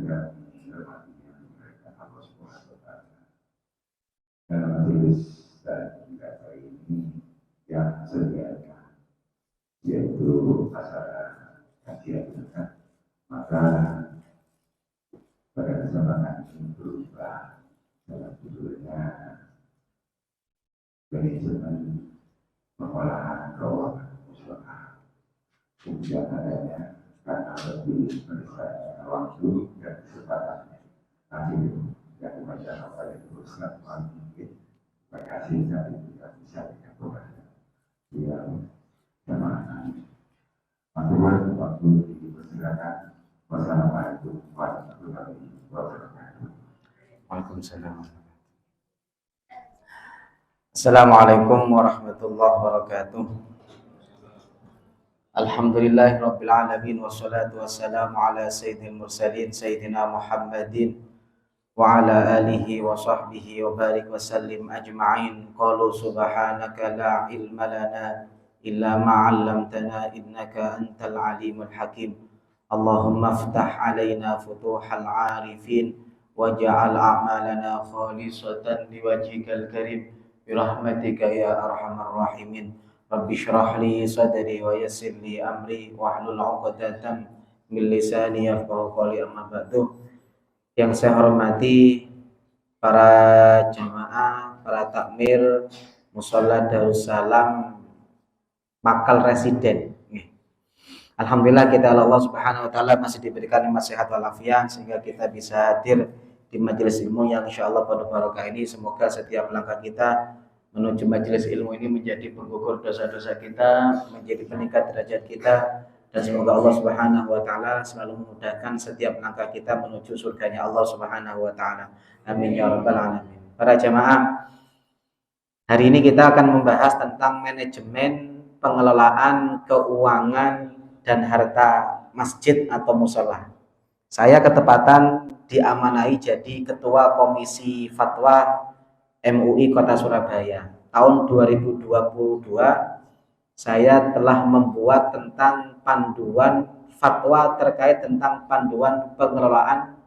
juga dihormatinya mereka Allah Subhanahu wa Ta'ala. Dalam majelis dan kata ini yang sedianya yaitu acara kajian kita, maka pada kesempatan ini berubah dalam judulnya manajemen pengolahan keuangan usaha. Kemudian adanya karena lebih mendesak waktu dan kesempatannya. Akhir yang membaca apa itu sangat mungkin. Terima kasih dari kita bisa dikabulkan. Yang jamaah. Matur waktu dipersilakan. Wassalamualaikum warahmatullahi wabarakatuh. Waalaikumsalam. Assalamualaikum warahmatullahi wabarakatuh. Alhamdulillahirabbil alamin wassalatu wassalamu ala sayyidil mursalin sayyidina Muhammadin wa ala alihi wa sahbihi wa barik wa sallim ajma'in. Qalu subhanaka la ilma lana illa ma 'allamtana innaka antal alimul hakim. Allahumma iftah alaina futuhal 'arifin waj'al a'malana khalisatan liwajhikal karim birahmatika ya arhamar rahimin. Rabbi shrah li sadri wa yassir li amri wahlul 'uqdatam min lisani yafqahu qawli, amma ba'du. Yang saya hormati para jamaah, para takmir Musholla Darussalam Makal Residen. Alhamdulillah kita Allah Subhanahu wa Ta'ala masih diberikan nikmat sehat walafiat sehingga kita bisa hadir di majelis ilmu yang insyaallah penuh barokah ini. Semoga setiap langkah kita menuju majelis ilmu ini menjadi penggugur dosa-dosa kita, menjadi peningkat derajat kita, dan semoga Allah Subhanahu wa Ta'ala selalu memudahkan setiap langkah kita menuju surganya Allah Subhanahu wa Ta'ala. Amin ya rabbal alamin. Para jamaah, hari ini kita akan membahas tentang manajemen pengelolaan keuangan dan harta masjid atau mushola. Saya ketepatan diamanahi jadi ketua komisi fatwa MUI Kota Surabaya. Tahun 2022 saya telah membuat tentang panduan fatwa terkait tentang panduan pengelolaan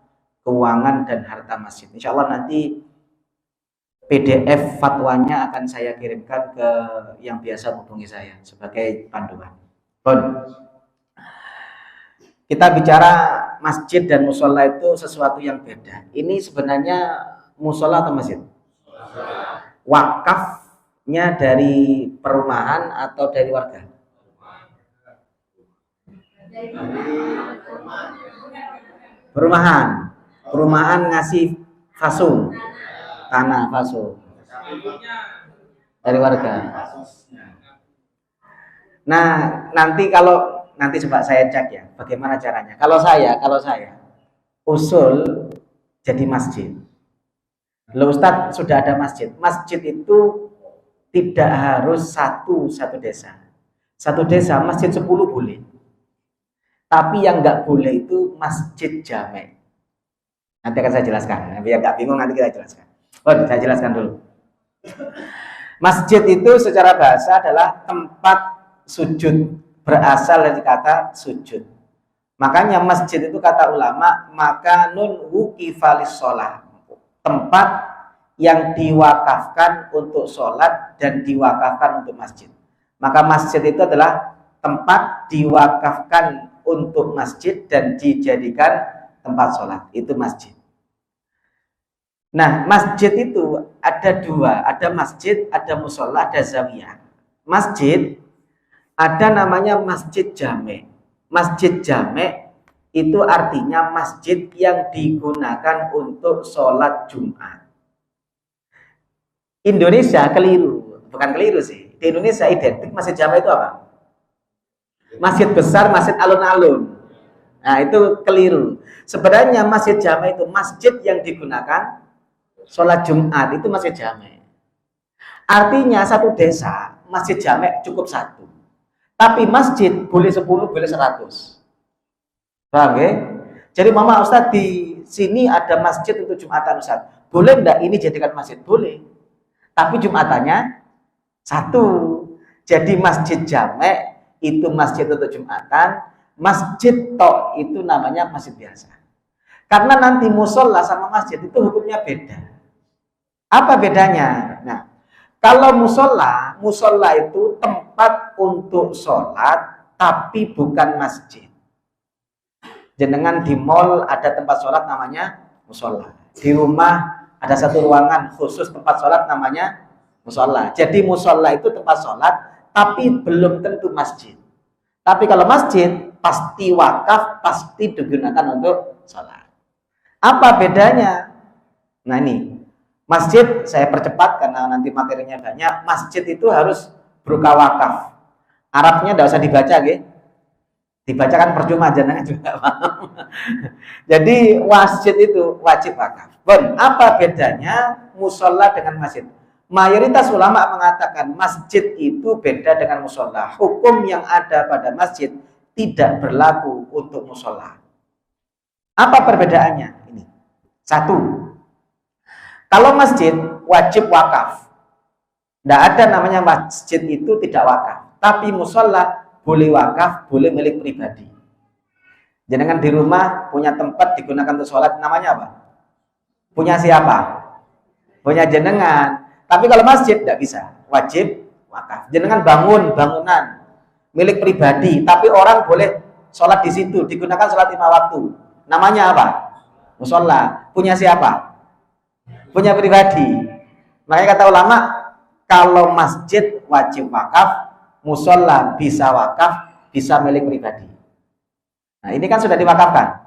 keuangan dan harta masjid. Insya Allah nanti PDF fatwanya akan saya kirimkan ke yang biasa menghubungi saya sebagai panduan. Kita bicara masjid dan musola itu sesuatu yang beda. Ini sebenarnya musola atau masjid? Wakafnya dari perumahan atau dari warga? Perumahan. Perumahan ngasih fasum, tanah fasum dari warga. Nah, nanti coba saya cek ya, bagaimana caranya. Kalau saya usul jadi masjid. Loh Ustadz, sudah ada masjid. Masjid itu tidak harus satu desa. Satu desa masjid 10 boleh. Tapi yang nggak boleh itu masjid jamek. Nanti akan saya jelaskan. Biar nggak bingung nanti kita jelaskan. Saya jelaskan dulu. Masjid itu secara bahasa adalah tempat sujud, berasal dari kata sujud. Makanya masjid itu kata ulama makanun wuqifalis sholah, tempat yang diwakafkan untuk sholat dan diwakafkan untuk masjid. Maka masjid itu adalah tempat diwakafkan untuk masjid dan dijadikan tempat sholat. Itu masjid. Nah, masjid itu ada dua, ada masjid, ada musola, ada zawiyah. Masjid ada namanya masjid jamek. Masjid jamek itu artinya masjid yang digunakan untuk sholat Jumat. Indonesia keliru, bukan keliru sih. Di Indonesia identik masjid jamek itu apa? Masjid besar, masjid alun-alun. Nah, itu keliru. Sebenarnya masjid jamek itu masjid yang digunakan sholat Jumat, itu masjid jamek. Artinya satu desa masjid jamek cukup satu. Tapi masjid boleh 10, boleh 100. Paham ya? Jadi mama Ustadz di sini ada masjid untuk Jumatan Ustadz. Boleh enggak ini jadikan masjid? Boleh. Tapi Jumatannya satu. Jadi masjid jamek itu masjid untuk Jumatan, masjid tok itu namanya masjid biasa. Karena nanti musola sama masjid itu hukumnya beda. Apa bedanya? Nah, kalau musola, musola itu tempat untuk sholat, tapi bukan masjid. Jenengan di mall ada tempat sholat namanya musola. Di rumah ada satu ruangan khusus tempat sholat namanya musola. Jadi musola itu tempat sholat, tapi belum tentu masjid. Tapi kalau masjid pasti wakaf, pasti digunakan untuk sholat. Apa bedanya? Nah ini, masjid saya percepat karena nanti materinya banyak. Masjid itu harus berupa wakaf. Arabnya tidak usah dibaca, gitu. Dibaca kan percuma, jangan juga paham. Jadi masjid itu wajib wakaf. Bon, apa bedanya musola dengan masjid? Mayoritas ulama mengatakan masjid itu beda dengan musola. Hukum yang ada pada masjid tidak berlaku untuk musola. Apa perbedaannya? Ini. Satu, kalau masjid wajib wakaf. Tidak ada namanya masjid itu tidak wakaf. Tapi musola boleh wakaf, boleh milik pribadi. Jangan di rumah punya tempat digunakan untuk sholat, namanya apa? Punya siapa? Punya jenengan. Tapi kalau masjid tidak bisa, wajib wakaf. Jenengan bangun bangunan milik pribadi, tapi orang boleh sholat di situ, digunakan sholat 5 waktu. Namanya apa? Musola. Punya siapa? Punya pribadi. Makanya kata ulama, kalau masjid wajib wakaf, musola bisa wakaf, bisa milik pribadi. Nah ini kan sudah diwakafkan.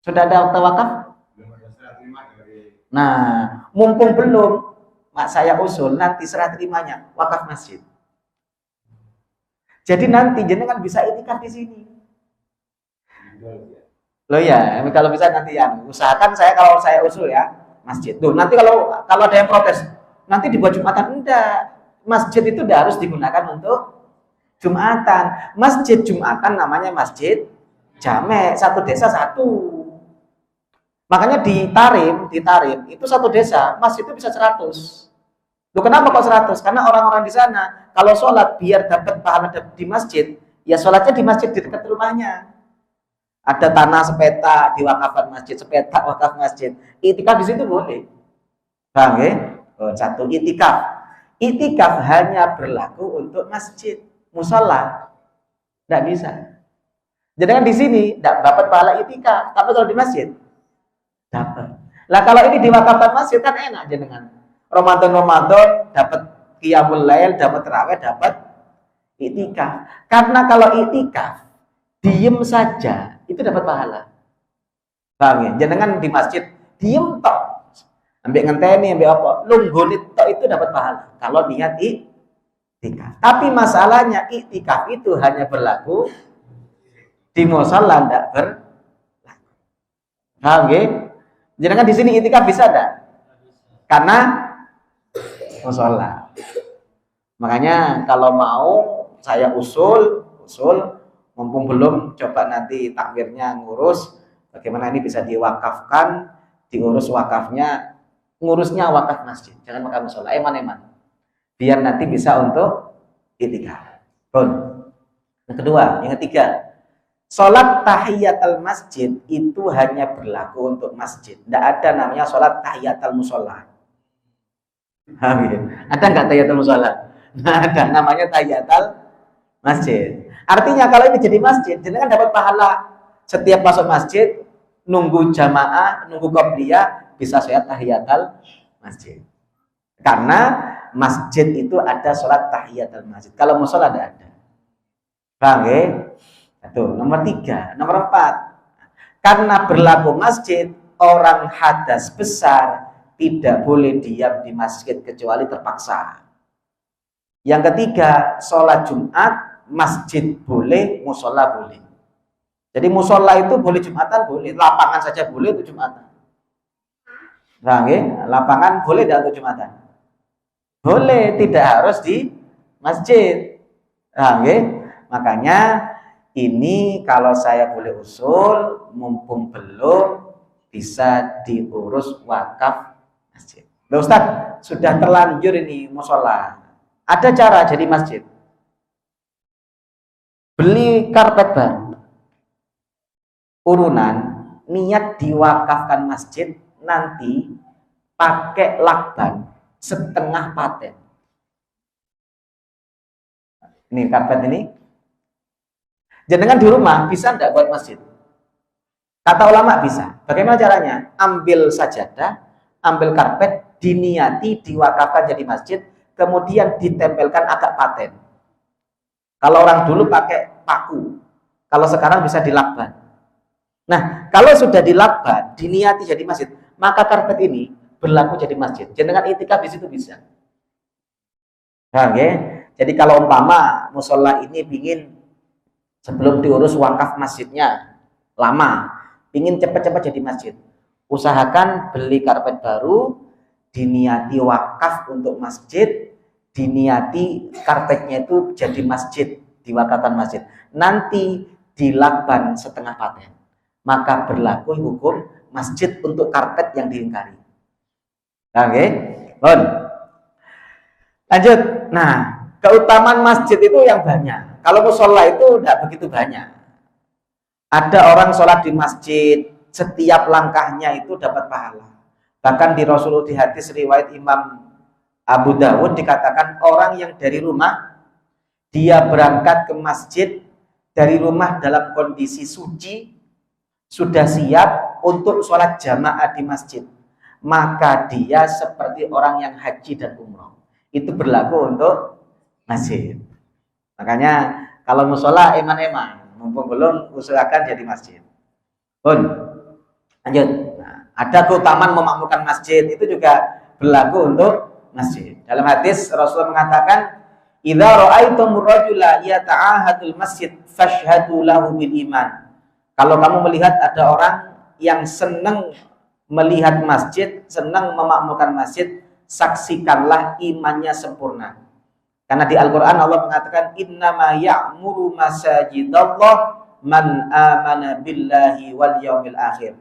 Sudah ada akta wakaf? Nah, mumpung belum, mak saya usul nanti serah terimanya wakaf masjid. Jadi nanti jenengan bisa itikaf di sini. Loh ya, kalau bisa nanti ya, usahakan kalau saya usul ya masjid. Tuh, nanti kalau ada yang protes, nanti dibuat Jumatan, enggak. Masjid itu tidak harus digunakan untuk Jumatan. Masjid Jumatan namanya masjid jamek, satu desa satu. Makanya di Tarim itu satu desa, masjid itu bisa 100. Loh kenapa kok 100? Karena orang-orang di sana kalau sholat biar dapat pahala di masjid, ya sholatnya di masjid di dekat rumahnya. Ada tanah sepeta diwakafkan masjid, sepeta wakaf masjid. Itikaf di situ boleh. Paham ya? Oh, satu itikaf. Itikaf hanya berlaku untuk masjid, musola. Tidak bisa. Jadi kan di sini tidak dapat pahala itikaf, tapi kalau di masjid dapat. Lah kalau ini diwakafkan masjid kan enak jenengan. Ramadan dapat qiyamul lail, dapat tarawih, dapat itikaf. Karena kalau itikaf diem saja itu dapat pahala. Paham ya? Jenengan di masjid diem tok. Ambil ngenteni, ambil apa? Lungguni tok itu dapat pahala. Kalau niat itikaf. Tapi masalahnya itikaf itu hanya berlaku di musala, tidak berlaku. Paham ya? Jangan di sini itikaf bisa enggak? Karena musala. Makanya kalau mau saya usul mumpung belum, coba nanti takmirnya ngurus bagaimana ini bisa diwakafkan, diurus wakafnya, ngurusnya wakaf masjid, jangan wakaf musala, eman-eman. Biar nanti bisa untuk itikaf. Yang kedua, yang ketiga, sholat tahiyatul masjid itu hanya berlaku untuk masjid. Tidak ada namanya sholat tahiyatul musola. Ada nggak tahiyatul musola? Nggak ada, namanya tahiyatul masjid. Artinya kalau ini jadi masjid, jenengan dapat pahala setiap masuk masjid, nunggu jamaah, nunggu qobliyah, bisa sholat tahiyatul masjid. Karena masjid itu ada sholat tahiyatul masjid. Kalau musola tidak ada. Paham ya? Itu nomor 3. Nomor 4, karena berlaku masjid, orang hadas besar tidak boleh diam di masjid kecuali terpaksa. Yang ketiga, sholat Jumat, masjid boleh, musola boleh. Jadi musola itu boleh Jumatan, boleh. Lapangan saja boleh untuk Jumatan. Nah, lapangan boleh tidak untuk Jumatan? Boleh, tidak harus di masjid. Nah, makanya ini kalau saya boleh usul, mumpung belum bisa diurus wakaf masjid. Loh Ustaz, sudah terlanjur ini musola. Ada cara jadi masjid. Beli karpet baru. urunan niat diwakafkan masjid nanti pakai lakban setengah paten. Ini karpet ini. Jenengan di rumah bisa enggak buat masjid? Kata ulama bisa. Bagaimana caranya? Ambil sajadah, ambil karpet, diniati diwakafkan jadi masjid, kemudian ditempelkan agak paten. Kalau orang dulu pakai paku, kalau sekarang bisa dilakban. Nah, kalau sudah dilakban, diniati jadi masjid, maka karpet ini berlaku jadi masjid. Jenengan itikaf di situ bisa. Nah, okay? Jadi kalau umpama musola ini pingin sebelum diurus wakaf masjidnya lama, pingin cepat-cepat jadi masjid, usahakan beli karpet baru, diniati wakaf untuk masjid, diniati karpetnya itu jadi masjid, diwakafkan masjid. Nanti dilakban setengah paten, maka berlaku hukum masjid untuk karpet yang diingkari. Oke, lanjut. Nah, keutamaan masjid itu yang banyak. Kalau musola itu tidak begitu banyak. Ada orang sholat di masjid, setiap langkahnya itu dapat pahala. Bahkan di Rasulullah, di hadis riwayat Imam Abu Dawud dikatakan orang yang dari rumah dia berangkat ke masjid dari rumah dalam kondisi suci, sudah siap untuk sholat jamaah di masjid, maka dia seperti orang yang haji dan umroh. Itu berlaku untuk masjid. Makanya kalau musola eman-eman, mumpung belum usahakan jadi masjid. Pun lanjut. Nah, ada keutamaan memakmurkan masjid, itu juga berlaku untuk masjid. Dalam hadis Rasulullah mengatakan, "Idza ra'aitum rajula yata'ahadul masjid fashhadu lahu bil iman." Kalau kamu melihat ada orang yang senang melihat masjid, senang memakmurkan masjid, saksikanlah imannya sempurna. Karena di Al-Quran Allah mengatakan, innama ya'muru masajidallah man amana billahi wal yaumil akhir.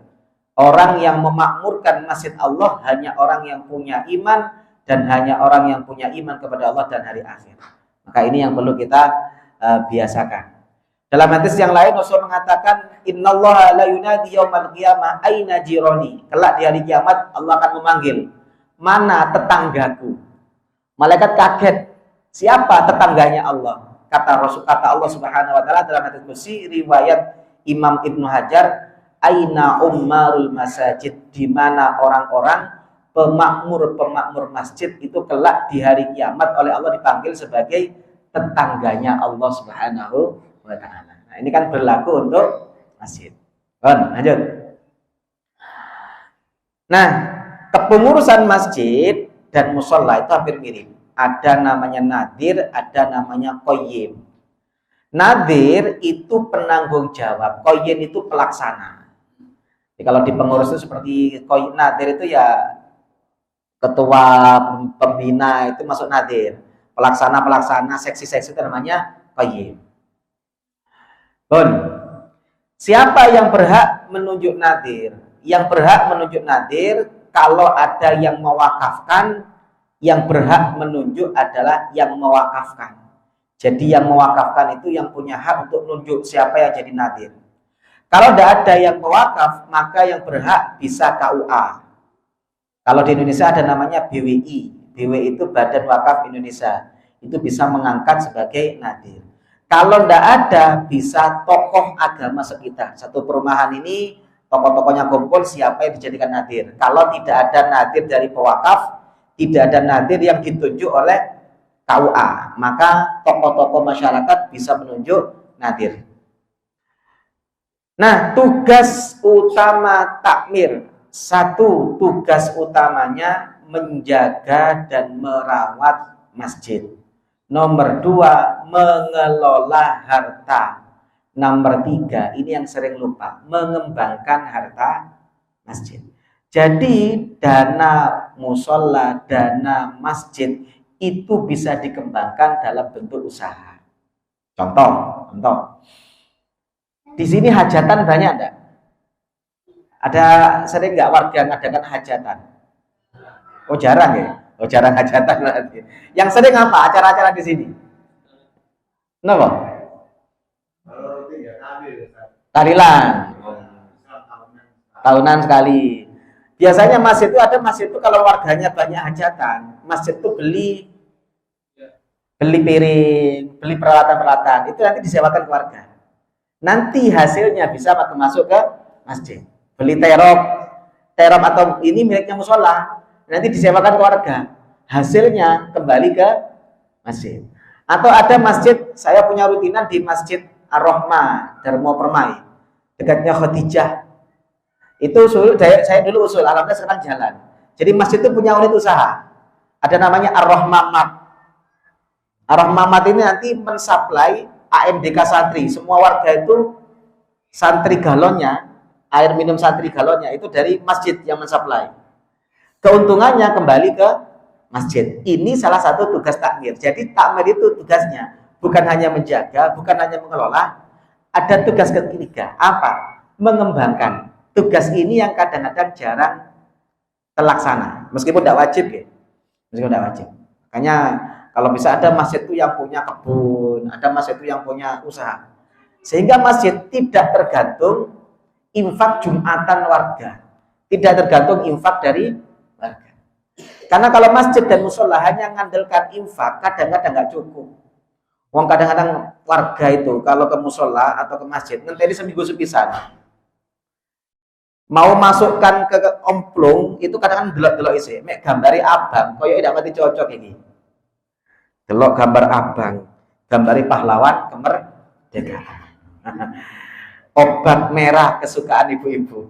Orang yang memakmurkan masjid Allah hanya orang yang punya iman, dan hanya orang yang punya iman kepada Allah dan hari akhir. Maka ini yang perlu kita biasakan. Dalam hadis yang lain Rasul mengatakan, innallaha la yunadi yaumal qiyamah aina jirani. Kelak di hari kiamat Allah akan memanggil, mana tetanggaku? Malaikat kaget, siapa tetangganya Allah? Kata Allah Subhanahu wa taala dalam hadis qudsi riwayat Imam Ibnu Hajar, aina ummarul masajid, di mana orang-orang pemakmur masjid itu kelak di hari kiamat oleh Allah dipanggil sebagai tetangganya Allah Subhanahu wa taala. Nah, ini kan berlaku untuk masjid. Lanjut. Nah, kepengurusan masjid dan musola itu hampir mirip. Ada namanya nadir, ada namanya qayyim. Nadir itu penanggung jawab, qayyim itu pelaksana. Jadi kalau di pengurus itu seperti nadir itu ya ketua pembina itu masuk nadir. Pelaksana seksi-seksi itu namanya qayyim. Siapa yang berhak menunjuk nadir? Yang berhak menunjuk nadir kalau ada yang mewakafkan, yang berhak menunjuk adalah yang mewakafkan. Jadi yang mewakafkan itu yang punya hak untuk menunjuk siapa yang jadi nadir. Kalau tidak ada yang mewakaf, maka yang berhak bisa KUA. Kalau di Indonesia ada namanya BWI. BWI itu Badan Wakaf Indonesia. Itu bisa mengangkat sebagai nadir. Kalau tidak ada, bisa tokoh agama sekitar. Satu perumahan ini, tokoh-tokohnya kumpul, siapa yang dijadikan nadir. Kalau tidak ada nadir dari pewakaf, tidak ada nadir yang ditunjuk oleh KUA, maka tokoh-tokoh masyarakat bisa menunjuk nadir. Nah, tugas utama takmir, satu tugas utamanya menjaga dan merawat masjid. Nomor 2, mengelola harta. Nomor 3, ini yang sering lupa, mengembangkan harta masjid. Jadi dana musola, dana masjid itu bisa dikembangkan dalam bentuk usaha. Contoh. Di sini hajatan banyak enggak? Ada sering enggak warga ngadakan hajatan? Oh jarang ya? Oh jarang hajatan berarti. Yang sering apa acara-acara di sini? Kenapa? Tahlilan. tahunan sekali. Biasanya masjid itu kalau warganya banyak hajatan, masjid itu beli piring, beli peralatan-peralatan, itu nanti disewakan ke warga. Nanti hasilnya bisa masuk ke masjid. Beli terop atau ini miliknya musola, nanti disewakan ke warga. Hasilnya kembali ke masjid. Atau ada masjid, saya punya rutinan di Masjid Ar-Rahmah, Darmo Permai, dekatnya Khadijah. Itu saya dulu usul, alhamdulillah sekarang jalan. Jadi masjid itu punya unit usaha. Ada namanya Ar-Rahmah. Ar-Rahmah ini nanti mensuplai AMDK santri. Semua warga itu santri galonnya, air minum santri galonnya itu dari masjid yang mensuplai. Keuntungannya kembali ke masjid. Ini salah satu tugas takmir. Jadi takmir itu tugasnya bukan hanya menjaga, bukan hanya mengelola. Ada tugas ketiga. Apa? Mengembangkan. Tugas ini yang kadang-kadang jarang terlaksana. Meskipun tidak wajib ya. Meskipun tidak wajib. Makanya kalau bisa ada masjid itu yang punya kebun, ada masjid itu yang punya usaha. Sehingga masjid tidak tergantung infak Jumatan warga. Tidak tergantung infak dari warga. Karena kalau masjid dan musola hanya mengandalkan infak, kadang-kadang nggak cukup. Wong kadang-kadang warga itu kalau ke musola atau ke masjid, nanti seminggu sepisan. Mau masukkan ke omplung, itu kadang-kadang delok-delok isi. Mek gambari abang, koyo tidak mati cocok ini. Delok gambar abang, gambari pahlawan kemerdekaan. Obat merah kesukaan ibu-ibu.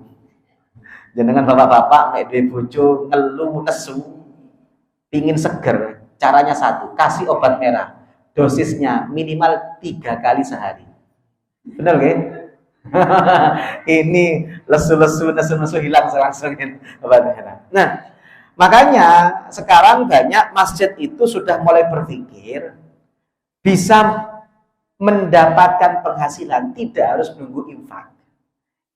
Jenengan bapak-bapak mek duwe bojo ngelu nesu, pingin seger, caranya satu, kasih obat merah. Dosisnya minimal 3 kali sehari. Benar kan? Ini lesu-lesu, nesu-nesu hilang langsung obat merah. Nah, makanya sekarang banyak masjid itu sudah mulai berpikir bisa mendapatkan penghasilan, tidak harus menunggu infak.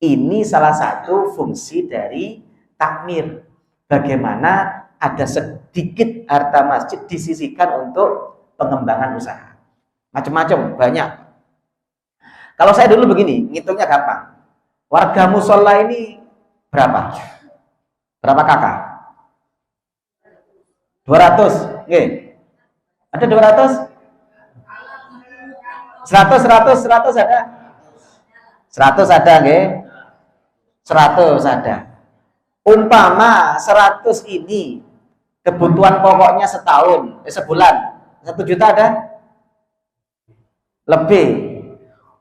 Ini salah satu fungsi dari takmir. Bagaimana ada sedikit harta masjid disisihkan untuk pengembangan usaha. Macam-macam, banyak. Kalau saya dulu begini, ngitungnya gampang. Warga musola ini berapa? Berapa kakak? 200, nggih. Ada 200? 100 ada? 100 ada, nggih. 100 ada. Umpama 100 ini kebutuhan pokoknya setahun, sebulan, 1 juta ada? Lebih.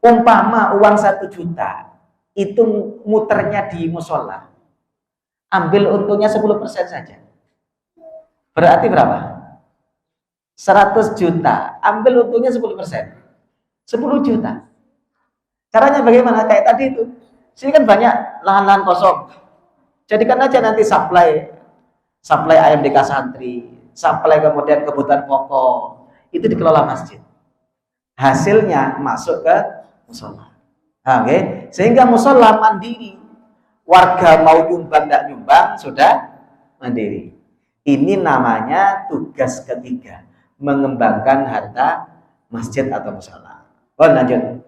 Umpama uang 1 juta itu muternya di musola. Ambil untungnya 10% saja. Berarti berapa? 100 juta. Ambil untungnya 10%. 10 juta. Caranya bagaimana? Kayak tadi itu. Sini kan banyak lahan-lahan kosong. Jadikan aja nanti supply AMDK santri, supply kemudian kebutuhan pokok. Itu dikelola masjid. Hasilnya masuk ke musola. Nah, okay? Sehingga musola mandiri. Warga mau nyumbang tidak nyumbang sudah mandiri. Ini namanya tugas ketiga, mengembangkan harta masjid atau musola. Lanjut.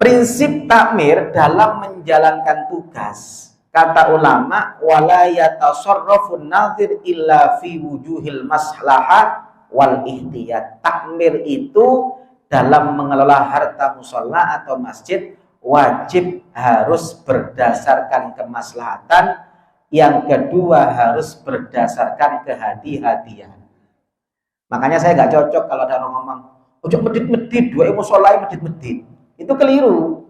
Prinsip takmir dalam menjalankan tugas, kata ulama, wala yatasarrafun nazir illa fi wujuhil maslahah wal ihtiyat. Takmir itu dalam mengelola harta musola atau masjid wajib harus berdasarkan kemaslahatan, yang kedua harus berdasarkan kehati-hatian. Makanya saya nggak cocok kalau ada orang ngomong ojo medit-medit dua musola medit-medit. Itu keliru.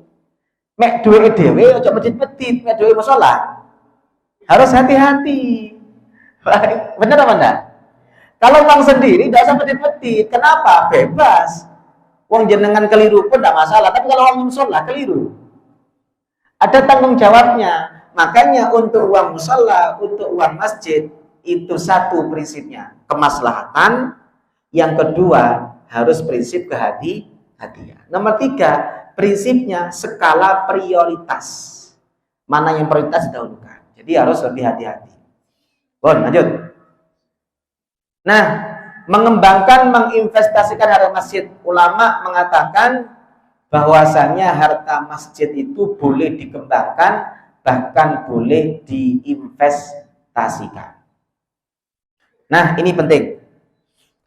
Mek dua dewe ojo medit-medit, mek dua musola harus hati-hati. Benar apa enggak? Kalau uang sendiri tidak usah medit-medit. Kenapa? Bebas. Uang jenengan keliru pun tidak masalah, tapi kalau uang musola keliru, ada tanggung jawabnya. Makanya untuk uang musola, untuk uang masjid, itu satu prinsipnya, kemaslahatan. Yang kedua, harus prinsip kehati-hatian. Nomor 3, prinsipnya skala prioritas. Mana yang prioritas didahulukan. Jadi harus lebih hati-hati. Lanjut. Nah, mengembangkan, menginvestasikan harta masjid. Ulama mengatakan bahwasannya harta masjid itu boleh dikembangkan bahkan boleh diinvestasikan. Nah, ini penting.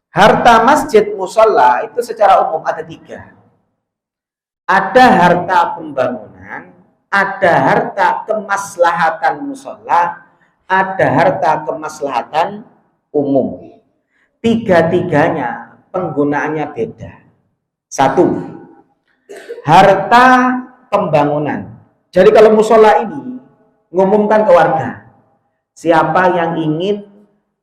Harta masjid musola itu secara umum ada 3. Ada harta pembangunan, ada harta kemaslahatan musola, ada harta kemaslahatan umum. 3-tiganya penggunaannya beda. 1, harta pembangunan. Jadi kalau musola ini ngumumkan ke warga, siapa yang ingin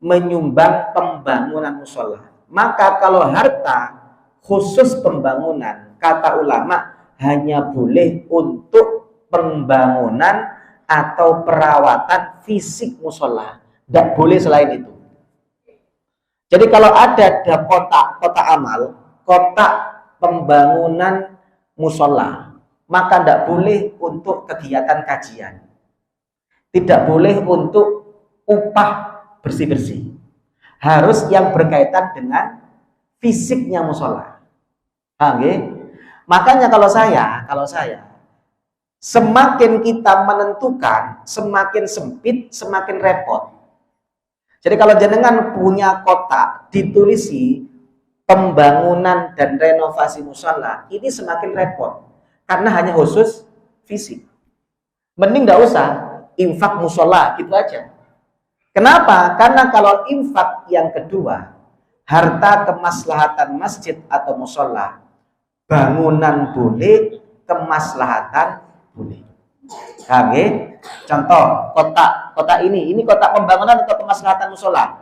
menyumbang pembangunan musola, maka kalau harta khusus pembangunan, kata ulama hanya boleh untuk pembangunan atau perawatan fisik musola, tidak boleh selain itu. Jadi kalau ada kotak amal, kotak pembangunan musola, maka tidak boleh untuk kegiatan kajian, tidak boleh untuk upah bersih-bersih, harus yang berkaitan dengan fisiknya musola. Makanya kalau saya semakin kita menentukan, semakin sempit, semakin repot. Jadi kalau jenengan punya kotak ditulisi pembangunan dan renovasi musola, ini semakin repot karena hanya khusus fisik. Mending nggak usah infak musola gitu aja. Kenapa? Karena kalau infak yang kedua, harta kemaslahatan masjid atau musola, bangunan boleh, kemaslahatan boleh. Oke, contoh kotak ini kotak pembangunan atau kemaslahatan musola.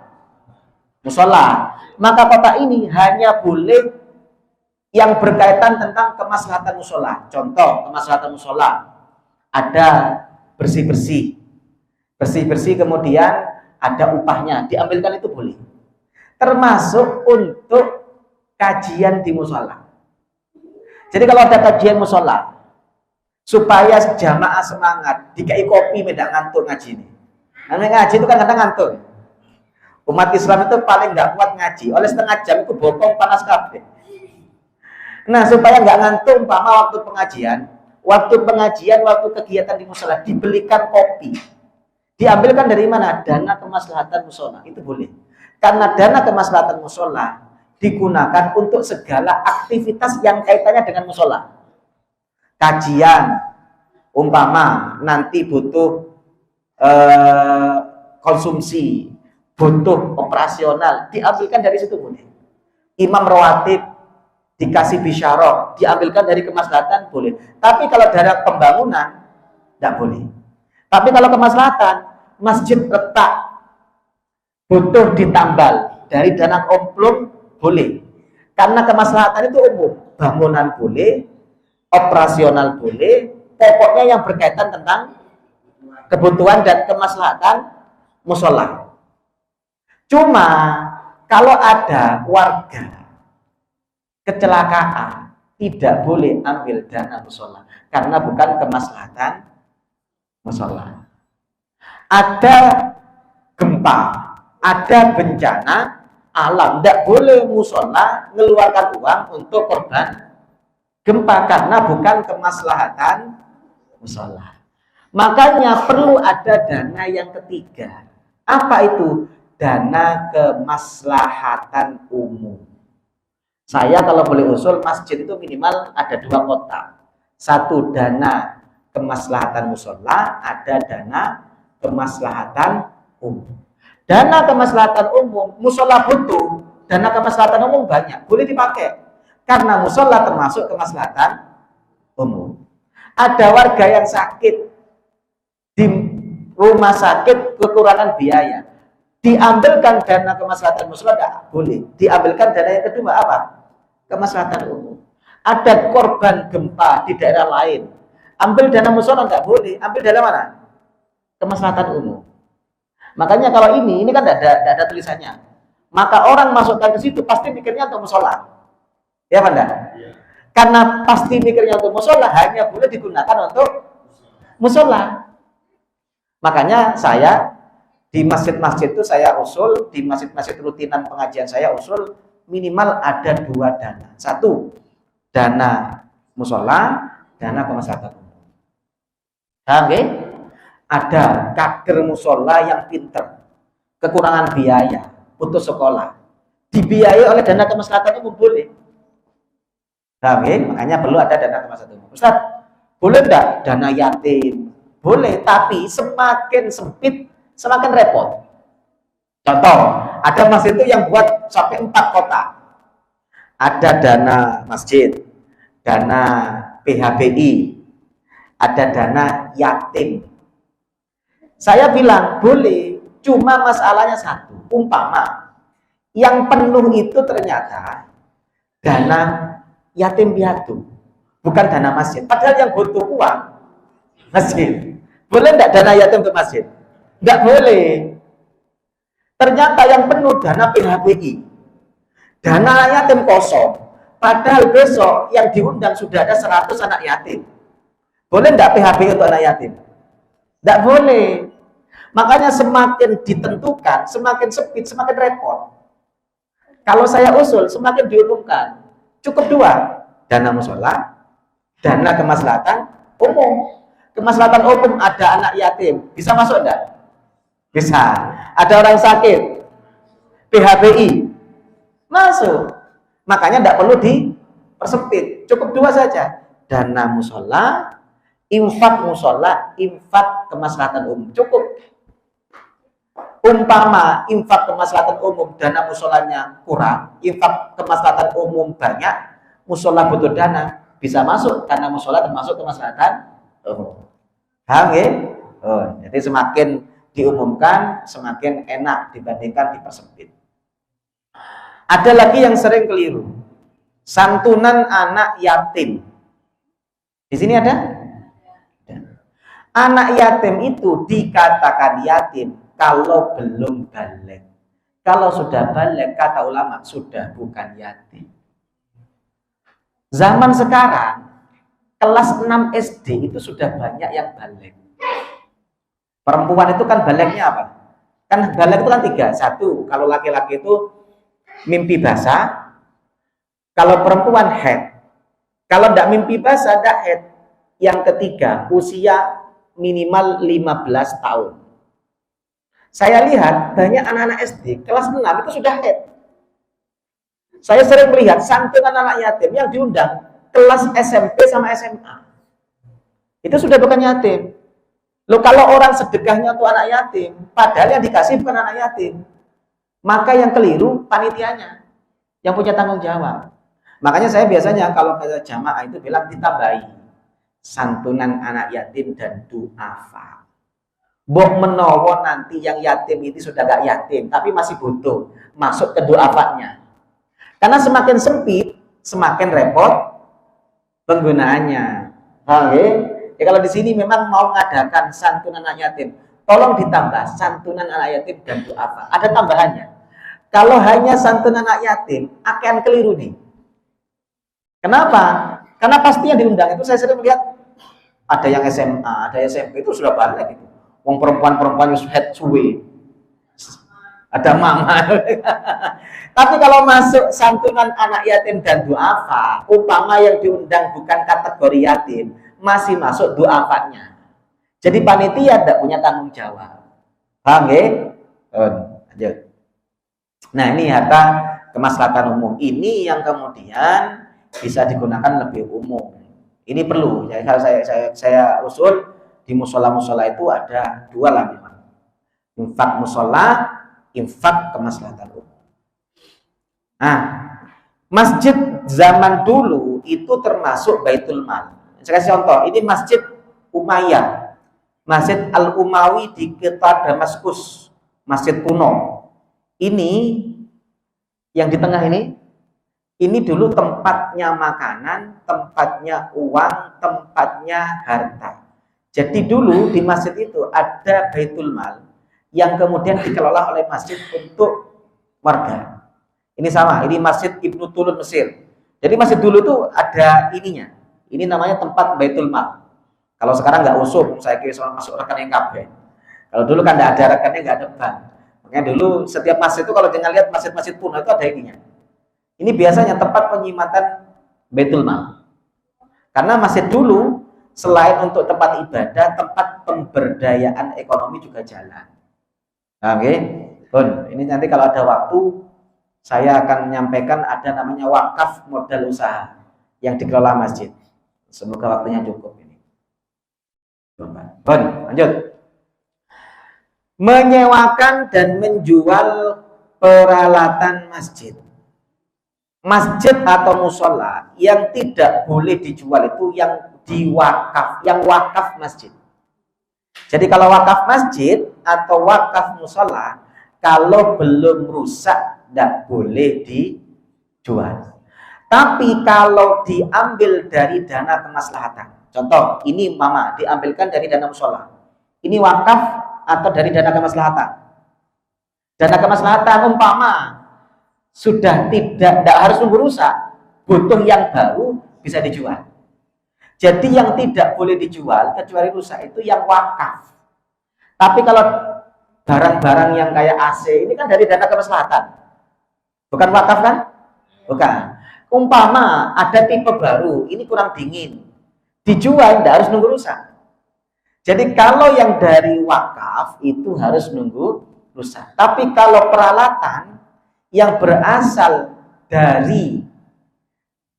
Maka kotak ini hanya boleh yang berkaitan tentang kemaslahatan musola. Contoh kemaslahatan musola ada bersih-bersih, kemudian ada upahnya, diambilkan itu boleh. Termasuk untuk kajian di musola. Jadi kalau ada kajian musola, supaya jamaah semangat, dikai kopi medak ngantuk ngaji ini. Namanya ngaji itu kan kadang ngantuk. Umat Islam itu paling nggak kuat ngaji, oleh setengah jam itu bokong panas kabeh. Nah, supaya nggak ngantuk, umpama waktu pengajian, waktu kegiatan di musola dibelikan kopi. Diambilkan dari mana? Dana kemaslahatan musola, itu boleh. Karena dana kemaslahatan musola digunakan untuk segala aktivitas yang kaitannya dengan musola. Kajian, umpama nanti butuh konsumsi, butuh operasional, diambilkan dari situ boleh. Imam rawatib dikasih bisyarah, diambilkan dari kemaslahatan boleh. Tapi kalau dana pembangunan tidak boleh. Tapi kalau kemaslahatan, masjid retak butuh ditambal dari dana omplum boleh. Karena kemaslahatan itu umum, bangunan boleh, operasional boleh, pokoknya yang berkaitan tentang kebutuhan dan kemaslahatan musola. Cuma kalau ada warga kecelakaan, tidak boleh ambil dana musola karena bukan kemaslahatan musola. Ada gempa, ada bencana alam, tidak boleh musola mengeluarkan uang untuk korban gempa karena bukan kemaslahatan musola. Makanya perlu ada dana yang ketiga. Apa itu? Dana kemaslahatan umum. Saya kalau boleh usul, masjid itu minimal ada 2 kotak. 1 dana kemaslahatan musola, ada dana kemaslahatan umum. Dana kemaslahatan umum, musola butuh, dana kemaslahatan umum banyak, boleh dipakai. Karena musola termasuk kemaslahatan umum. Ada warga yang sakit di rumah sakit kekurangan biaya, diambilkan dana kemaslahatan musola tidak boleh. Diambilkan dana yang kedua apa? Kemaslahatan umum. Ada korban gempa di daerah lain, ambil dana musola tidak boleh. Ambil dana mana? Kemaslahatan umum. Makanya kalau ini kan tidak ada tulisannya. Maka orang masukkan ke situ pasti mikirnya untuk musola. Ya Banda? Ya. Karena pasti mikirnya untuk musola, hanya boleh digunakan untuk musola. Makanya saya di masjid-masjid itu saya usul, di masjid-masjid rutinan pengajian saya usul minimal ada 2 dana. 1 dana musola, dana kemaslahatan umum. Oke? ada kader musola yang pinter, kekurangan biaya, putus sekolah, dibiayai oleh dana kemaslahatan umum boleh. Paham ya? Makanya perlu ada dana kemaslahatan umum. Ustaz, boleh enggak dana yatim? Boleh, tapi semakin sempit, semakin repot. Contoh, ada masjid itu yang buat sampai 4 kota. Ada dana masjid, dana PHBI, ada dana yatim. Saya bilang boleh, cuma masalahnya satu. Umpama yang penuh itu ternyata dana yatim piatu, bukan dana masjid. Padahal yang butuh uang masjid. Boleh enggak dana yatim untuk masjid? Enggak boleh. Ternyata yang penuh dana PHBI, dana yatim kosong. Padahal besok yang diundang sudah ada 100 anak yatim. Boleh enggak PHBI untuk anak yatim? Enggak boleh. Makanya semakin ditentukan, semakin sempit, semakin repot. Kalau saya usul, semakin diumumkan. Cukup 2, dana musola, dana kemaslahatan umum. Kemaslahatan umum ada anak yatim, bisa masuk enggak? Bisa. Ada orang sakit, PHBI, masuk. Makanya enggak perlu dipersempit, cukup 2 saja. Dana musola, infak musola, infak kemaslahatan umum, cukup. Umpama infak kemaslahatan umum dana musolanya kurang, infak kemaslahatan umum banyak, musola butuh dana, bisa masuk karena musola termasuk kemaslahatan umum. Paham ya? Oh, jadi semakin diumumkan semakin enak dibandingkan dipersempit. Ada lagi yang sering keliru, santunan anak yatim. Di sini ada? Anak yatim itu dikatakan yatim kalau belum balik. Kalau sudah balik, kata ulama, sudah bukan yatim. Zaman sekarang, kelas 6 SD itu sudah banyak yang balik. Perempuan itu kan baliknya apa? Kan balik itu kan 3. 1, kalau laki-laki itu mimpi basah. Kalau perempuan haid. Kalau tidak mimpi basah, tidak haid. Yang ketiga, usia minimal 15 tahun. Saya lihat banyak anak-anak SD kelas 6 itu sudah haid. Saya sering melihat santunan anak yatim yang diundang kelas SMP sama SMA. Itu sudah bukan yatim. Loh, kalau orang sedekahnya untuk anak yatim, padahal yang dikasih bukan anak yatim, maka yang keliru panitianya, yang punya tanggung jawab. Makanya saya biasanya kalau ke jamaah itu bilang ditambahi santunan anak yatim dan duafa. Bok menowo nanti yang yatim itu sudah gak yatim, tapi masih butuh, masuk ke duafanya. Karena semakin sempit, semakin repot penggunaannya. Paham ya? Ya kalau di sini memang mau mengadakan santunan anak yatim, tolong ditambah santunan anak yatim dan duafa. Ada tambahannya. Kalau hanya santunan anak yatim, akan keliru nih. Kenapa? Karena pasti yang diundang itu saya sering melihat ada yang SMA, ada yang SMP itu sudah banyak gitu. Wong perempuan-perempuan yang head suwe. Ada mama. Tapi kalau masuk santunan anak yatim dan duafa, umpama yang diundang bukan kategori yatim, masih masuk duafanya. Jadi panitia tidak punya tanggung jawab. Paham ya? Lanjut. Nah, ini harta kemaslahatan umum. Ini yang kemudian bisa digunakan lebih umum. Ini perlu. Jadi kalau saya usul di musola-musola itu ada 2 lah memang. Infak musola, infak kemaslahatan umum. Nah, masjid zaman dulu itu termasuk Baitul Mal. Saya kasih contoh, ini Masjid Umayyah, Masjid Al-Umawi di kota Damaskus, masjid kuno. Ini yang di tengah ini dulu tempatnya makanan, tempatnya uang, tempatnya harta. Jadi dulu di masjid itu ada Baitul Mal yang kemudian dikelola oleh masjid untuk warga. Ini sama, ini Masjid Ibnu Tulun Mesir. Jadi masjid dulu itu ada ininya. Ini namanya tempat Baitul Mal. Kalau sekarang nggak usum, saya kira soal masuk rekening KB. Kalau dulu kan nggak ada rekening, nggak ada bank. Makanya dulu setiap masjid itu kalau jangan lihat masjid-masjid kuno itu ada ininya. Ini biasanya tempat penyimatan Baitul Mal. Karena masjid dulu selain untuk tempat ibadah, tempat pemberdayaan ekonomi juga jalan. Oke, Bun, ini nanti kalau ada waktu saya akan menyampaikan ada namanya wakaf modal usaha yang dikelola masjid. Semoga waktunya cukup ini. Bun, lanjut. Menyewakan dan menjual peralatan masjid. Masjid atau musola yang tidak boleh dijual itu yang diwakaf, yang wakaf masjid. Jadi kalau wakaf masjid atau wakaf musola, kalau belum rusak tidak boleh dijual. Tapi kalau diambil dari dana kemaslahatan, contoh ini mama diambilkan dari dana musola, ini wakaf atau dari dana kemaslahatan. Dana kemaslahatan umpama sudah tidak harus nunggu rusak, butuh yang baru bisa dijual. Jadi yang tidak boleh dijual kecuali rusak itu yang wakaf. Tapi kalau barang-barang yang kayak AC ini kan dari dana kemaslahatan, bukan wakaf kan? Bukan. Umpama ada tipe baru, ini kurang dingin, dijual tidak harus nunggu rusak. Jadi kalau yang dari wakaf itu harus nunggu rusak. Tapi kalau peralatan yang berasal dari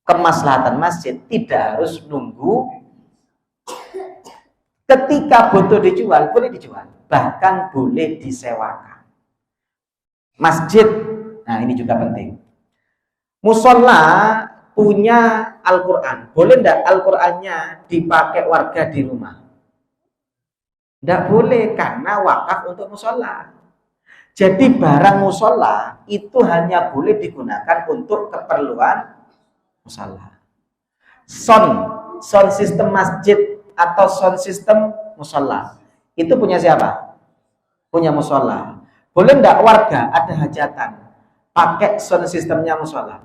kemaslahatan masjid tidak harus nunggu. Ketika butuh dijual, boleh dijual. Bahkan boleh disewakan. Masjid, nah ini juga penting. Musola punya Al-Quran. Boleh enggak Al-Qurannya dipakai warga di rumah? Tidak boleh, karena wakaf untuk musola. Jadi barang musola itu hanya boleh digunakan untuk keperluan musola. Sound system masjid atau sound system musola itu punya siapa? Punya musola. Boleh enggak warga ada hajatan pakai sound systemnya musola?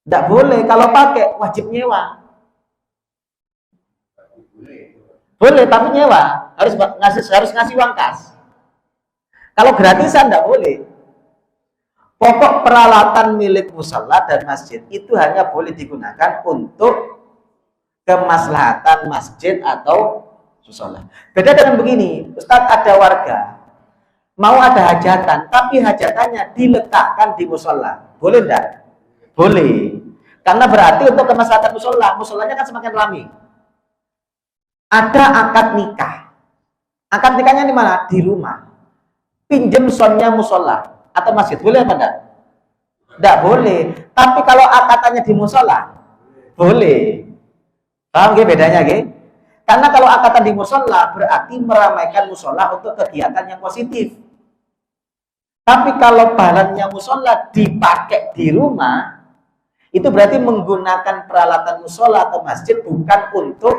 Tidak boleh. Kalau pakai wajib nyewa. Boleh tapi nyewa, harus ngasih uang kas. Kalau gratisan tidak boleh. Pokok peralatan milik musola dan masjid itu hanya boleh digunakan untuk kemaslahatan masjid atau musola. Beda dengan begini, Ustadz, ada warga mau ada hajatan, tapi hajatannya diletakkan di musola. Boleh enggak? Boleh. Karena berarti untuk kemaslahatan musola, musolanya kan semakin ramai. Ada akad nikah. Akad nikahnya di mana? Di rumah. Pinjam soundnya musola atau masjid, boleh apa enggak? Enggak boleh. Tapi kalau akatannya di musola, boleh. Paham gak bedanya gak? Karena kalau akatan di musola berarti meramaikan musola untuk kegiatan yang positif. Tapi kalau barangnya musola dipakai di rumah, itu berarti menggunakan peralatan musola atau masjid bukan untuk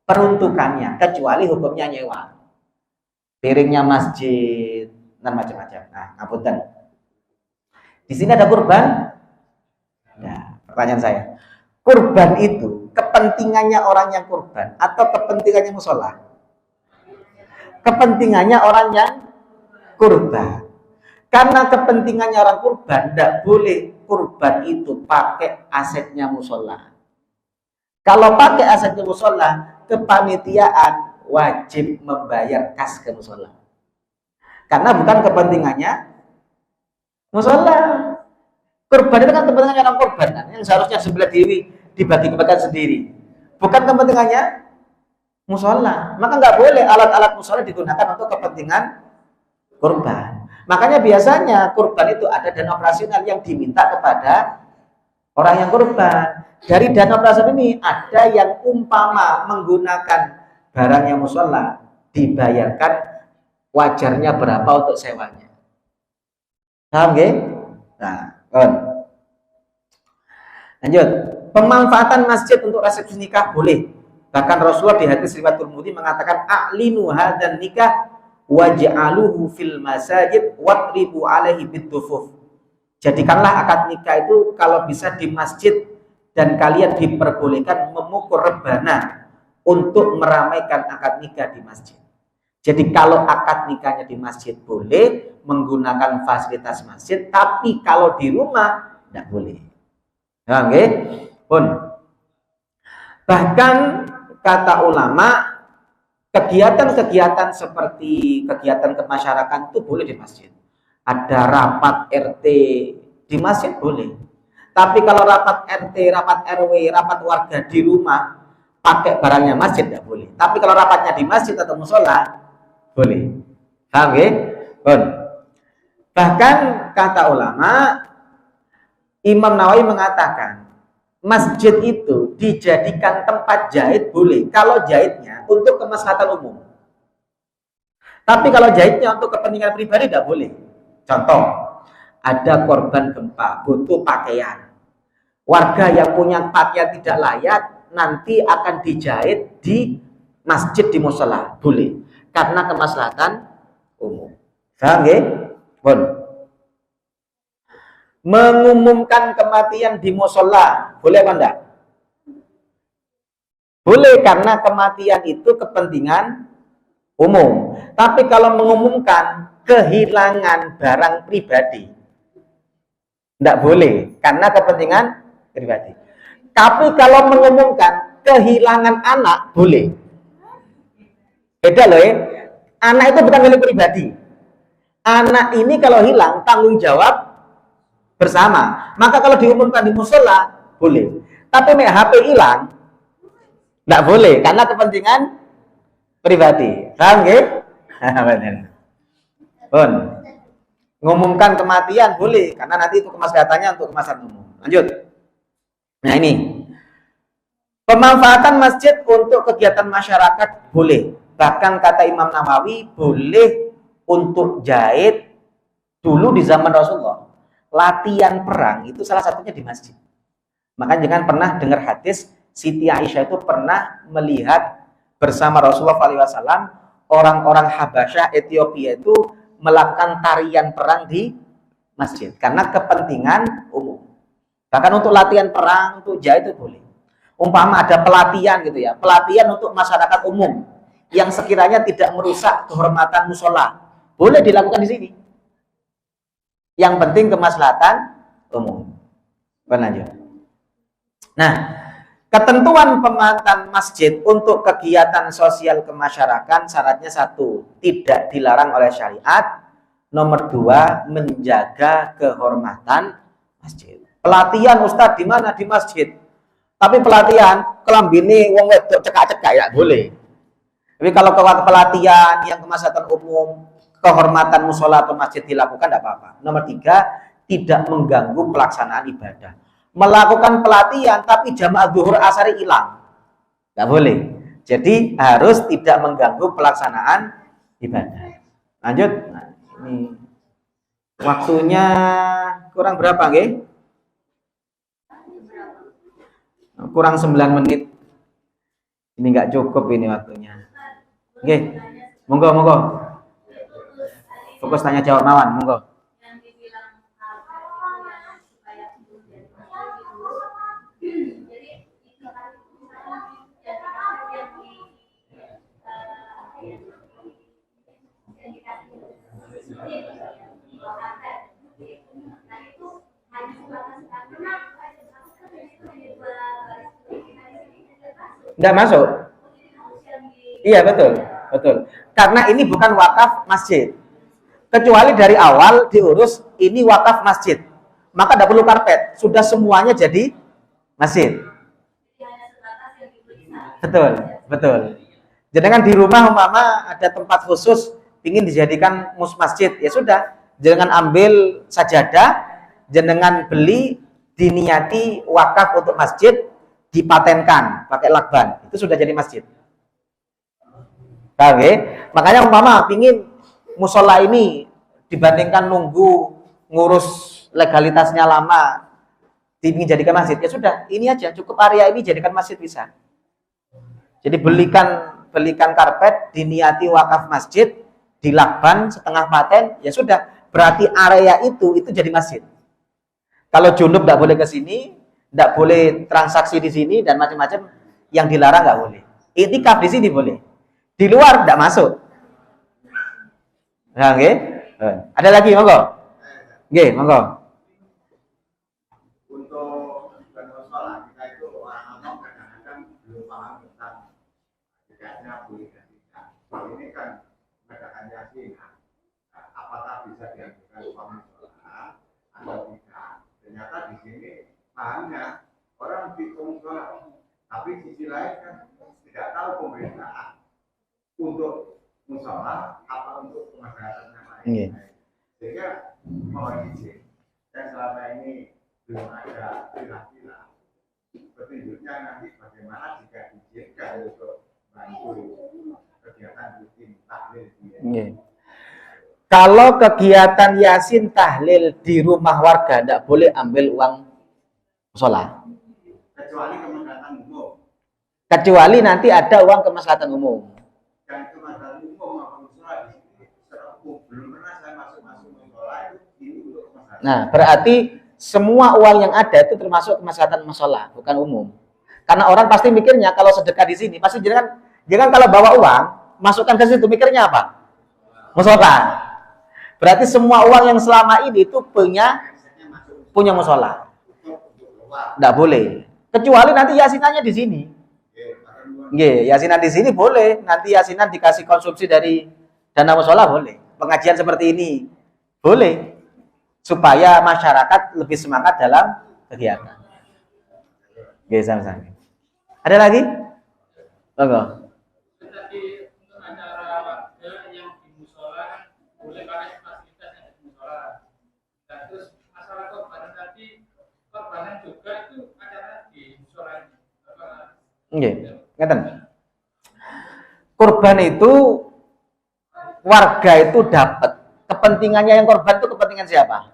peruntukannya, kecuali hukumnya nyewa. Piringnya masjid dan macam-macam. Nah, ngapunten. Di sini ada kurban. Nah, pertanyaan saya, kurban itu kepentingannya orang yang kurban atau kepentingannya musola? Kepentingannya orang yang kurban. Karena kepentingannya orang kurban, tidak boleh kurban itu pakai asetnya musola. Kalau pakai asetnya musola, kepanitiaan wajib membayar kas ke musola. Karena bukan kepentingannya musola. Kurban itu kan kepentingannya orang kurban, kan? Yang seharusnya sebelah diri dibagi kebagian sendiri. Bukan kepentingannya musola. Maka nggak boleh alat-alat musola digunakan untuk kepentingan kurban. Makanya biasanya kurban itu ada dana operasional yang diminta kepada orang yang kurban. Dari dana operasional ini ada yang umpama menggunakan barangnya musola, dibayarkan wajarnya berapa untuk sewanya. Paham nggih? Nah, lanjut. Pemanfaatan masjid untuk resepsi nikah boleh. Bahkan Rasulullah di hadis riwayat Tirmidzi mengatakan a'linu hadzal nikah waj'aluhu fil masajid wadribu alaihi bidufuf. Jadikanlah akad nikah itu kalau bisa di masjid dan kalian diperbolehkan memukul rebana untuk meramaikan akad nikah di masjid. Jadi kalau akad nikahnya di masjid boleh menggunakan fasilitas masjid, tapi kalau di rumah tidak boleh. Nah, okay? Pun. Bahkan kata ulama, kegiatan-kegiatan seperti kegiatan kemasyarakatan itu boleh di masjid. Ada rapat RT di masjid boleh. Tapi kalau rapat RT, rapat RW, rapat warga di rumah pakai barangnya masjid tidak boleh. Tapi kalau rapatnya di masjid atau musola boleh. Paham ya? Bahkan kata ulama, Imam Nawawi mengatakan masjid itu dijadikan tempat jahit boleh kalau jahitnya untuk kemaslahatan umum. Tapi kalau jahitnya untuk kepentingan pribadi tidak boleh. Contoh, ada korban gempa butuh pakaian. Warga yang punya pakaian tidak layak nanti akan dijahit di masjid di musola boleh karena kemaslahatan umum. Paham ya? Mengumumkan kematian di musola boleh apa enggak? Boleh karena kematian itu kepentingan umum. Tapi kalau mengumumkan kehilangan barang pribadi enggak boleh karena kepentingan pribadi. Tapi kalau mengumumkan kehilangan anak boleh. Beda loh ya. Anak itu bukan milik pribadi. Anak ini kalau hilang tanggung jawab bersama. Maka kalau diumumkan di musola boleh. Tapi HP hilang enggak boleh karena kepentingan pribadi. Paham nggih? Benar. Ngumumkan kematian boleh karena nanti itu kemaslahatannya untuk kemaslahatan umum. Lanjut. Nah ini. Pemanfaatan masjid untuk kegiatan masyarakat boleh. Bahkan kata Imam Nawawi boleh untuk jahit dulu di zaman Rasulullah. Latihan perang itu salah satunya di masjid. Maka jangan pernah dengar hadis Siti Aisyah itu pernah melihat bersama Rasulullah SAW orang-orang Habasyah Ethiopia itu melakukan tarian perang di masjid karena kepentingan umum. Bahkan untuk latihan perang, untuk jahit itu boleh. Umpama ada pelatihan gitu ya, pelatihan untuk masyarakat umum yang sekiranya tidak merusak kehormatan musola, boleh dilakukan di sini. Yang penting kemaslahatan umum. Lanjut. Nah, ketentuan pemanfaatan masjid untuk kegiatan sosial kemasyarakatan syaratnya satu, tidak dilarang oleh syariat. Nomor dua, menjaga kehormatan masjid. Pelatihan Ustadz di mana? Di masjid. Tapi pelatihan kelambine wong wedok cekak-cekak ya boleh. Tapi kalau pelatihan yang kemaslahatan umum, kehormatan musola atau masjid dilakukan tidak apa-apa. Nomor tiga, tidak mengganggu pelaksanaan ibadah. Melakukan pelatihan tapi jamaah zuhur asari hilang, nggak boleh. Jadi harus tidak mengganggu pelaksanaan ibadah. Lanjut. Nah, ini waktunya kurang berapa, nggih? Kurang 9 menit. Ini nggak cukup ini waktunya. Oke, monggo. Fokus tanya jawab mawon, monggo. Enggak masuk. Iya betul. Karena ini bukan wakaf masjid. Kecuali dari awal diurus ini wakaf masjid, maka tidak perlu karpet. Sudah semuanya jadi masjid. Betul. Jadi kan di rumah umpama ada tempat khusus ingin dijadikan masjid, ya sudah. Jangan ambil sajadah, jenengan beli diniati wakaf untuk masjid, dipatenkan pakai lakban, itu sudah jadi masjid. Paham ya? Makanya umpama pingin musola ini dibandingkan nunggu ngurus legalitasnya lama, ingin jadikan masjid, ya sudah, ini aja cukup area ini jadikan masjid bisa. Jadi belikan karpet, diniati wakaf masjid, dilakban setengah paten, ya sudah, berarti area itu jadi masjid. Kalau junub tidak boleh ke sini, tidak boleh transaksi di sini dan macam-macam yang dilarang nggak boleh. Iktikaf di sini boleh, di luar tidak masuk. Nah, okay? Ada lagi, monggo. Nggih, monggo. Untuk bermusola kita itu orang-orang kadang-kadang belum paham tentang Tidaknya boleh dan tidak. Ini kan mengadakan yasin. Apakah bisa diajukan suami sholat atau tidak? Ternyata di sini pahamnya orang bingung sholat, tapi sisi lain kan tidak tahu pemerintah untuk musola apa untuk kemaslahatan yang lain. Sehingga mohon izin, dan selama ini belum ada pilah-pilah petunjuknya nanti bagaimana jika diizinkan untuk bantu kegiatan rutin tahlil di Kalau kegiatan yasin tahlil di rumah warga tidak boleh ambil uang musola. Kecuali kemaslahatan umum. Kecuali nanti ada uang kemaslahatan umum. Dan kemaslahatan umum maupun musola di sini secara umum belum pernah saya masuk musola itu ini untuk kemaslahatan. Nah, berarti semua uang yang ada itu termasuk kemaslahatan musola, bukan umum. Karena orang pasti mikirnya kalau sedekah di sini pasti jangan kalau bawa uang masukkan ke situ mikirnya apa? Musola. Berarti semua uang yang selama ini itu punya musola. Tidak boleh. Kecuali nanti yasinannya di sini. Yasinan di sini boleh. Nanti yasinan dikasih konsumsi dari dana musola boleh. Pengajian seperti ini boleh. Supaya masyarakat lebih semangat dalam kegiatan. Sama-sama. Ada lagi? Enggak. Ngeten. Kurban itu warga itu dapat. Kepentingannya yang korban itu kepentingan siapa?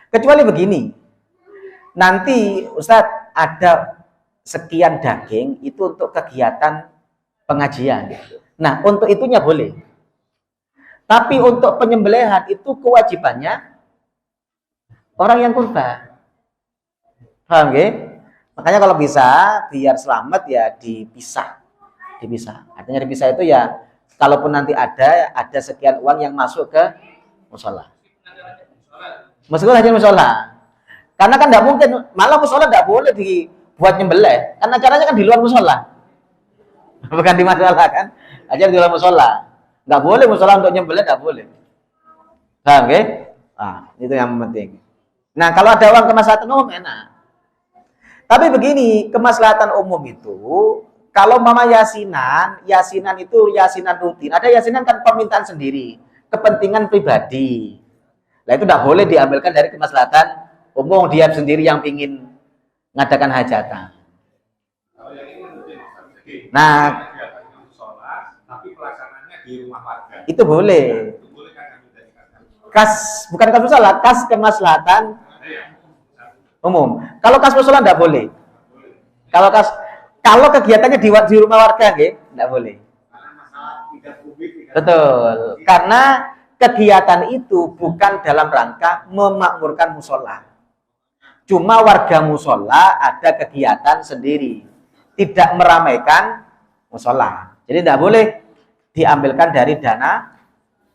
Kecuali begini. Nanti Ustadz ada sekian daging itu untuk kegiatan pengajian. Nah, untuk itunya boleh. Tapi untuk penyembelihan itu kewajibannya orang yang kurban. Paham nggih? Makanya kalau bisa biar selamat ya dipisah. Artinya dipisah itu ya kalaupun nanti ada sekian uang yang masuk ke musola. Masuk aja musola. Karena kan tidak mungkin, malah musola tidak boleh dibuat nyembelih. Karena caranya kan di luar musola. Bukan di musola kan? Aja di luar musola. Nggak boleh musola untuk nyembelih, nggak boleh. Paham nggih? Nah, itu yang penting. Nah, kalau ada uang kemaslahatan umum enak. Tapi begini, kemaslahatan umum itu kalau mama yasinan itu yasinan rutin. Ada yasinan kan permintaan sendiri, kepentingan pribadi. Nah, itu tidak boleh diambilkan dari kemaslahatan umum, dia sendiri yang ingin ngadakan hajatan. Nah, tapi pelaksanaannya di rumah warga. Itu boleh. Bukan kas musola, kas kemaslahatan umum. Kalau kas musola tidak boleh. Kalau kegiatannya di rumah warga, tidak boleh. Betul. Karena kegiatan itu bukan dalam rangka memakmurkan musola. Cuma warga musola ada kegiatan sendiri, tidak meramaikan musola. Jadi tidak boleh diambilkan dari dana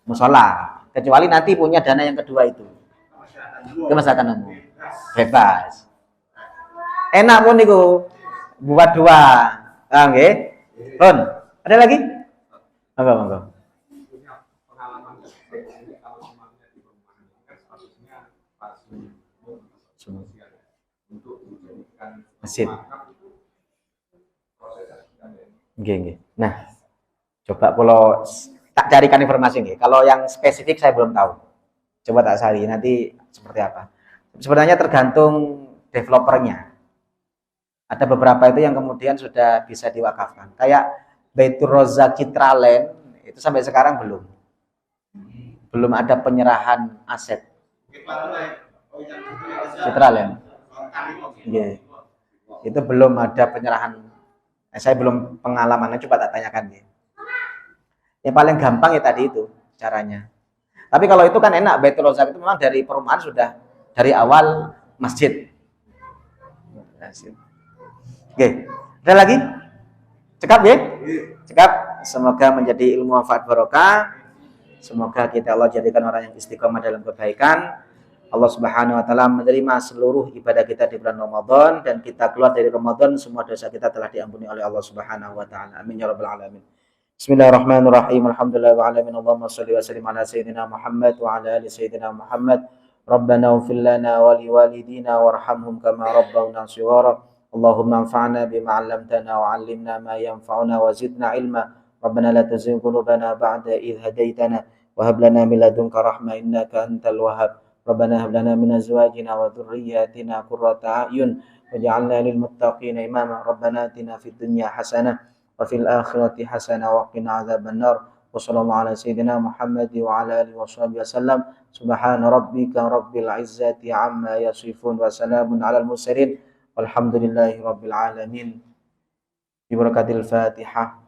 musola. Kecuali nanti punya dana yang kedua itu. Kemaslahatan umum. Bebas. Enak pun niku buat dua. Paham nggih? Pun. Ada lagi? Monggo. Pengalaman seperti kalau semuanya di perumahan kan statusnya untuk dijadikan masjid. Nggih. Nah, coba kalau tak carikan informasi nih. Kalau yang spesifik saya belum tahu. Coba tak cari nanti seperti apa. Sebenarnya tergantung developernya. Ada beberapa itu yang kemudian sudah bisa diwakafkan. Kayak Baitur Rozak Citraland itu sampai sekarang belum ada penyerahan aset. Citraland. Yeah. Itu belum ada penyerahan. Saya belum pengalamannya, coba tak tanyakan dia. Yang paling gampang ya tadi itu caranya. Tapi kalau itu kan enak, Baitur Rozak itu memang dari perumahan sudah dari awal masjid. Oke, ada lagi? Cekap ya? Cekap. Semoga menjadi ilmu manfaat barokah. Semoga kita Allah jadikan orang yang istiqomah dalam kebaikan. Allah Subhanahu wa taala menerima seluruh ibadah kita di bulan Ramadan, dan kita keluar dari Ramadan semua dosa kita telah diampuni oleh Allah Subhanahu wa taala. Amin ya rabbal alamin. Bismillahirrahmanirrahim. Alhamdulillahirabbil alamin. Allahumma shalli wa sallim ala sayyidina Muhammad wa ala ali sayyidina Muhammad. Rabbana ighfir lana wa liwalidina warhamhum kama rabbawna shighara. Allahumma anfa'na bima 'allamtana wa 'allimna ma yanfa'una wa zidna ilma. Rabbana la tuzigh qulubana ba'da idh hadaytana wa hab lana min ladunka rahmah innaka antal wahhab. Rabbana hab lana min azwajina wa dhurriyyatina qurrata a'yun waj'alna lil muttaqina imama. Rabbana atina fid dunya hasanah wa fil akhirati hasanah wa qina adzabannar. Wa sallallahu ala sayyidina Muhammad wa ala alihi washabbihi wasallam. Subhana rabbika rabbil izzati amma yasifun wa salamun alal mursalin walhamdulillahi rabbil alamin. Bi barakatil Fatihah.